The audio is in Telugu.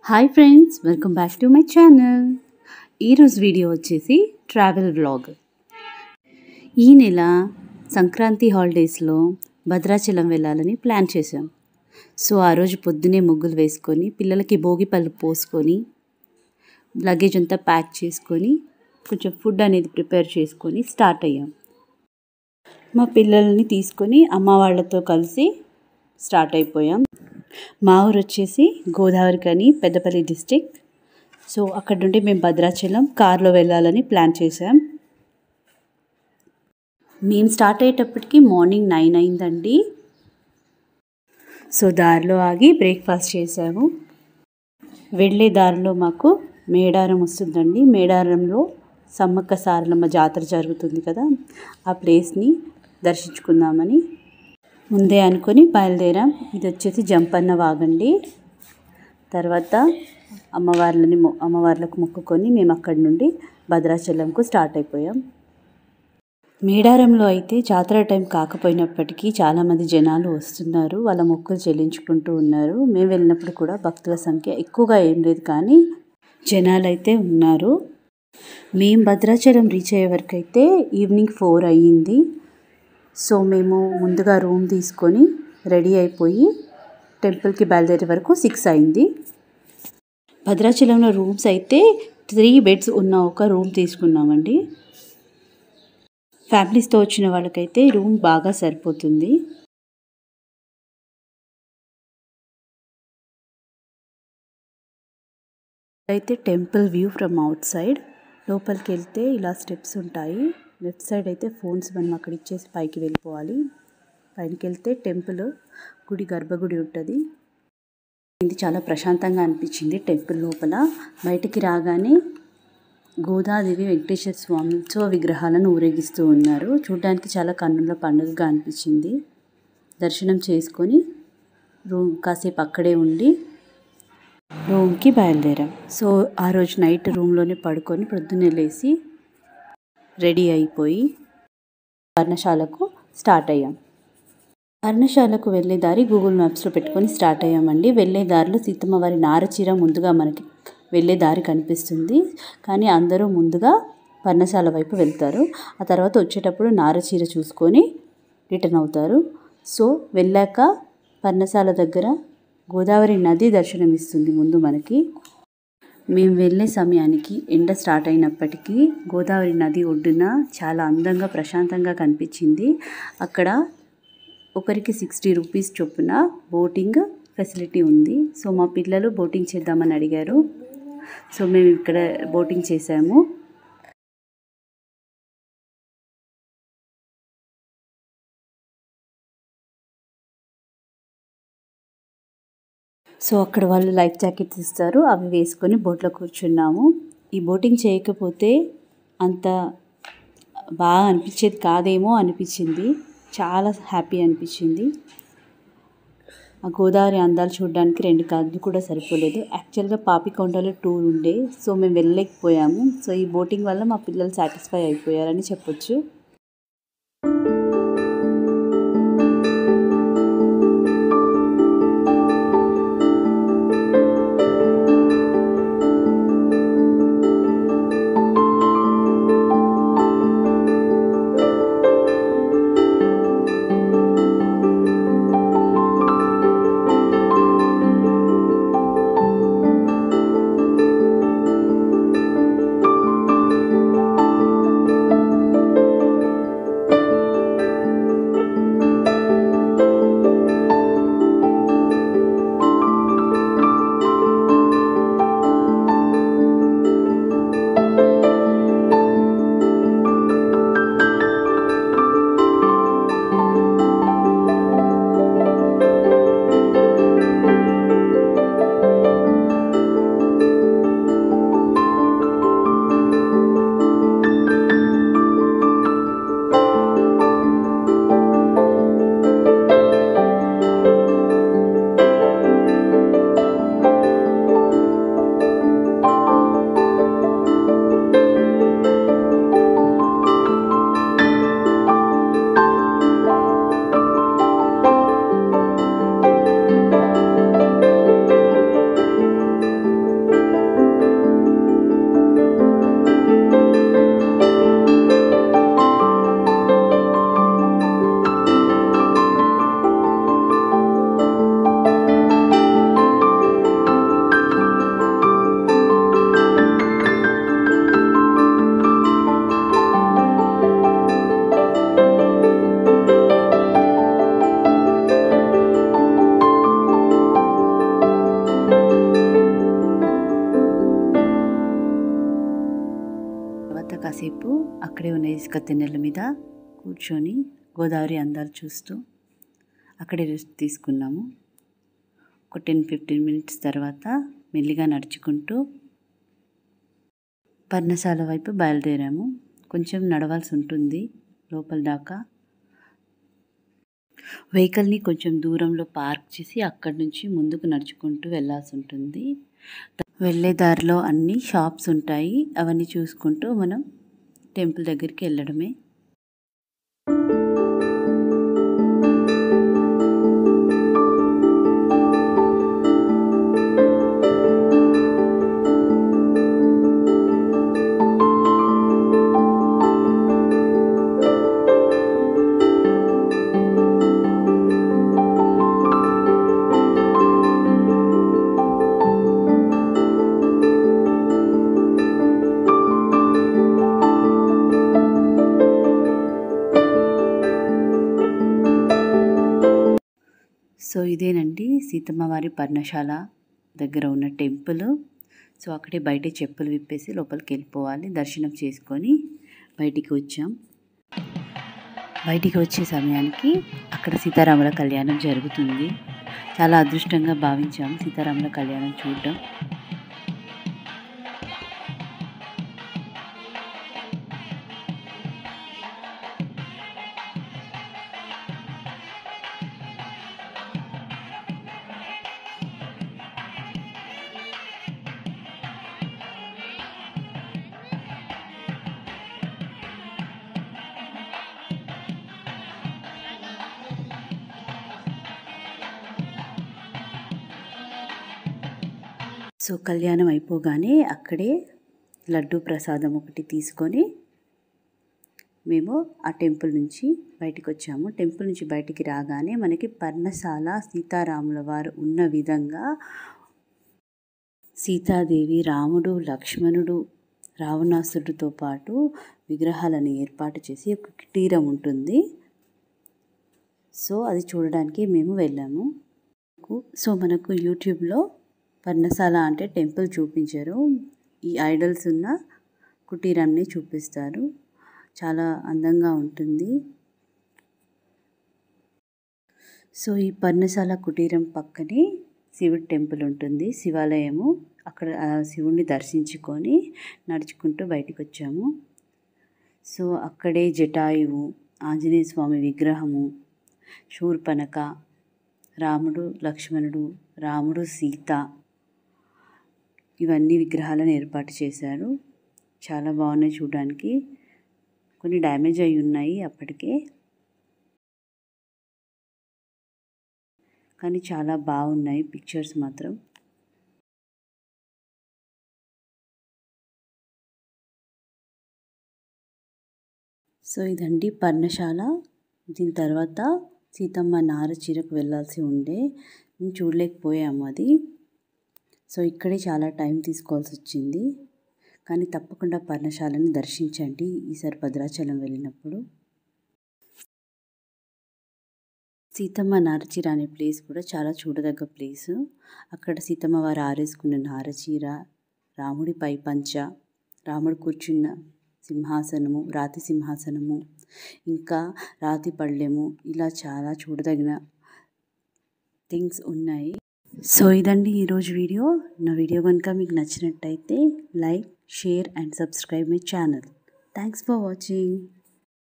Hi friends, welcome back to my channel. ఈరోజు వీడియో వచ్చేసి ట్రావెల్ వ్లాగ్. ఈ నెల సంక్రాంతి హాలిడేస్లో భద్రాచలం వెళ్ళాలని ప్లాన్ చేశాం. సో ఆ రోజు పొద్దునే ముగ్గులు వేసుకొని పిల్లలకి భోగి పళ్ళు పోసుకొని లగేజ్ అంతా ప్యాక్ చేసుకొని కొంచెం ఫుడ్ అనేది ప్రిపేర్ చేసుకొని స్టార్ట్ అయ్యాం. మా పిల్లల్ని తీసుకొని అమ్మ వాళ్ళతో కలిసి స్టార్ట్ అయిపోయాం. మా ఊరు వచ్చేసి గోదావరిఖని, పెద్దపల్లి డిస్టిక్. సో అక్కడ నుండి మేము భద్రాచలం కార్లో వెళ్ళాలని ప్లాన్ చేసాం. మేము స్టార్ట్ అయ్యేటప్పటికి మార్నింగ్ 9 అయిందండి. సో దారిలో ఆగి బ్రేక్ఫాస్ట్ చేసాము. వెళ్ళే దారిలో మాకు మేడారం వస్తుందండి. మేడారంలో సమ్మక్క సారలమ్మ జాతర జరుగుతుంది కదా, ఆ ప్లేస్ని దర్శించుకుందామని ముందే అనుకొని బయలుదేరాం. ఇది వచ్చేసి జంపన్న వాగండి. తర్వాత అమ్మవార్లకు మొక్కుకొని మేము అక్కడి నుండి భద్రాచలంకు స్టార్ట్ అయిపోయాం. మేడారంలో అయితే జాతర టైం కాకపోయినప్పటికీ చాలామంది జనాలు వస్తున్నారు, వాళ్ళ మొక్కులు చెల్లించుకుంటూ ఉన్నారు. మేము వెళ్ళినప్పుడు కూడా భక్తుల సంఖ్య ఎక్కువగా ఏం లేదు, కానీ జనాలు అయితే ఉన్నారు. మేము భద్రాచలం రీచ్ అయ్యే వరకు అయితే ఈవినింగ్ 4 అయ్యింది. సో మేము ముందుగా రూమ్ తీసుకొని రెడీ అయిపోయి టెంపుల్కి బయలుదేరే వరకు 6 అయింది. భద్రాచలంలో రూమ్స్ అయితే 3 బెడ్స్ ఉన్న ఒక రూమ్ తీసుకున్నామండి. ఫ్యామిలీస్తో వచ్చిన వాళ్ళకైతే రూమ్ బాగా సరిపోతుంది. అయితే temple view from out side. లోపలికి వెళ్తే ఇలా స్టెప్స్ ఉంటాయి. లెఫ్ట్ సైడ్ అయితే ఫోన్స్ మనం అక్కడ ఇచ్చేసి పైకి వెళ్ళిపోవాలి. పైకి వెళ్తే టెంపుల్ గుడి, గర్భగుడి ఉంటుంది. ఇది చాలా ప్రశాంతంగా అనిపించింది టెంపుల్ లోపల. బయటికి రాగానే గోదాదేవి, వెంకటేశ్వర స్వామి ఉత్సవ విగ్రహాలను ఊరేగిస్తూ ఉన్నారు. చూడడానికి చాలా కన్నుల పండుగగా అనిపించింది. దర్శనం చేసుకొని కాసేపు అక్కడే ఉండి రూమ్కి బయలుదేరాం. సో ఆ రోజు నైట్ రూమ్లోనే పడుకొని పొద్దున్నే లేసి రెడీ అయిపోయి పర్ణశాలకు స్టార్ట్ అయ్యాం. పర్ణశాలకు వెళ్ళే దారి గూగుల్ మ్యాప్స్లో పెట్టుకొని స్టార్ట్ అయ్యామండి. వెళ్ళే దారిలో సీతమ్మ వారి నారచీర ముందుగా మనకి వెళ్ళే దారి కనిపిస్తుంది, కానీ అందరూ ముందుగా పర్ణశాల వైపు వెళ్తారు. ఆ తర్వాత వచ్చేటప్పుడు నారచీర చూసుకొని రిటర్న్ అవుతారు. సో వెళ్ళాక పర్ణశాల దగ్గర గోదావరి నది దర్శనం ఇస్తుంది ముందు మనకి. మేము వెళ్ళే సమయానికి ఎండ స్టార్ట్ అయినప్పటికీ గోదావరి నది ఒడ్డున చాలా అందంగా ప్రశాంతంగా కనిపించింది. అక్కడ ఒకరికి 60 రూపీస్ చొప్పున బోటింగ్ ఫెసిలిటీ ఉంది. సో మా పిల్లలు బోటింగ్ చేద్దామని అడిగారు. సో మేము ఇక్కడ బోటింగ్ చేసాము. సో అక్కడ వాళ్ళు లైఫ్ జాకెట్స్ ఇస్తారు, అవి వేసుకొని బోట్లో కూర్చున్నాము. ఈ బోటింగ్ చేయకపోతే అంత బాగా అనిపించేది కాదేమో అనిపించింది. చాలా హ్యాపీ అనిపించింది. ఆ గోదావరి అందాలు చూడడానికి 2 కళ్ళు కూడా సరిపోలేదు. యాక్చువల్గా పాపికొండలో టూర్ ఉండే, సో మేము వెళ్ళలేకపోయాము. సో ఈ బోటింగ్ వల్ల మా పిల్లలు సాటిస్ఫై అయిపోయారని చెప్పొచ్చు. కాసేపు అక్కడే ఉన్న ఇసుక తిన్నెల మీద కూర్చొని గోదావరి అందాలు చూస్తూ అక్కడే రెస్ట్ తీసుకున్నాము. ఒక 10-15 మినిట్స్ తర్వాత మెల్లిగా నడుచుకుంటూ పర్ణశాల వైపు బయలుదేరాము. కొంచెం నడవాల్సి ఉంటుంది లోపల దాకా. వెహికల్ని కొంచెం దూరంలో పార్క్ చేసి అక్కడి నుంచి ముందుకు నడుచుకుంటూ వెళ్ళాల్సి ఉంటుంది. వెళ్ళే దారిలో అన్ని షాప్స్ ఉంటాయి. అవన్నీ చూసుకుంటూ మనం టెంపుల్ దగ్గరికి వెళ్ళడమే. సో ఇదేనండి సీతమ్మ వారి పర్ణశాల దగ్గర ఉన్న టెంపుల్. సో అక్కడే బయటే చెప్పులు విప్పేసి లోపలికి వెళ్ళిపోవాలి. దర్శనం చేసుకొని బయటికి వచ్చాం. బయటికి వచ్చే సమయానికి అక్కడ సీతారాముల కళ్యాణం జరుగుతుంది. చాలా అదృష్టంగా భావించాము సీతారాముల కళ్యాణం చూడడం. సో కళ్యాణం అయిపోగానే అక్కడే లడ్డు ప్రసాదం ఒకటి తీసుకొని మేము ఆ టెంపుల్ నుంచి బయటికి వచ్చాము. టెంపుల్ నుంచి బయటికి రాగానే మనకి పర్ణశాల సీతారాముల వారు ఉన్న విధంగా సీతాదేవి, రాముడు, లక్ష్మణుడు, రావణాసురుడితో పాటు విగ్రహాలను ఏర్పాటు చేసి ఒక కుటీరం ఉంటుంది. సో అది చూడడానికి మేము వెళ్ళాము. సో మనకు యూట్యూబ్లో పర్ణశాల అంటే టెంపుల్ చూపించారు. ఈ ఐడల్స్ ఉన్న కుటీరాన్ని చూపిస్తారు. చాలా అందంగా ఉంటుంది. సో ఈ పర్ణశాల కుటీరం పక్కనే శివుడి టెంపుల్ ఉంటుంది, శివాలయము. అక్కడ శివుడిని దర్శించుకొని నడుచుకుంటూ బయటికి వచ్చాము. సో అక్కడే జటాయువు, ఆంజనేయ స్వామి విగ్రహము, శూర్పణఖ, రాముడు లక్ష్మణుడు, రాముడు సీత, ఇవన్నీ విగ్రహాలను ఏర్పాటు చేశారు. చాలా బాగున్నాయి చూడడానికి. కొన్ని డ్యామేజ్ అయి ఉన్నాయి అప్పటికే, కానీ చాలా బాగున్నాయి పిక్చర్స్ మాత్రం. సో ఇదండి పర్ణశాల. దీని తర్వాత సీతమ్మ నారచీరకు వెళ్ళాల్సి ఉండే, మేము చూడలేకపోయాము అది. సో ఇక్కడే చాలా టైం తీసుకోవాల్సి వచ్చింది. కానీ తప్పకుండా పర్ణశాలను దర్శించండి ఈసారి భద్రాచలం వెళ్ళినప్పుడు. సీతమ్మ నారచీర అనే ప్లేస్ కూడా చాలా చూడదగ్గ ప్లేసు. అక్కడ సీతమ్మ వారు ఆరేసుకున్న నారచీర, రాముడి పై పంచ, రాముడు కూర్చున్న సింహాసనము, రాతి సింహాసనము, ఇంకా రాతి పళ్ళెము, ఇలా చాలా చూడదగిన థింగ్స్ ఉన్నాయి. సో ఇదండి ఈరోజు వీడియో. నా వీడియో కనుక మీకు నచ్చినట్టయితే like, share and subscribe my channel. Thanks for watching.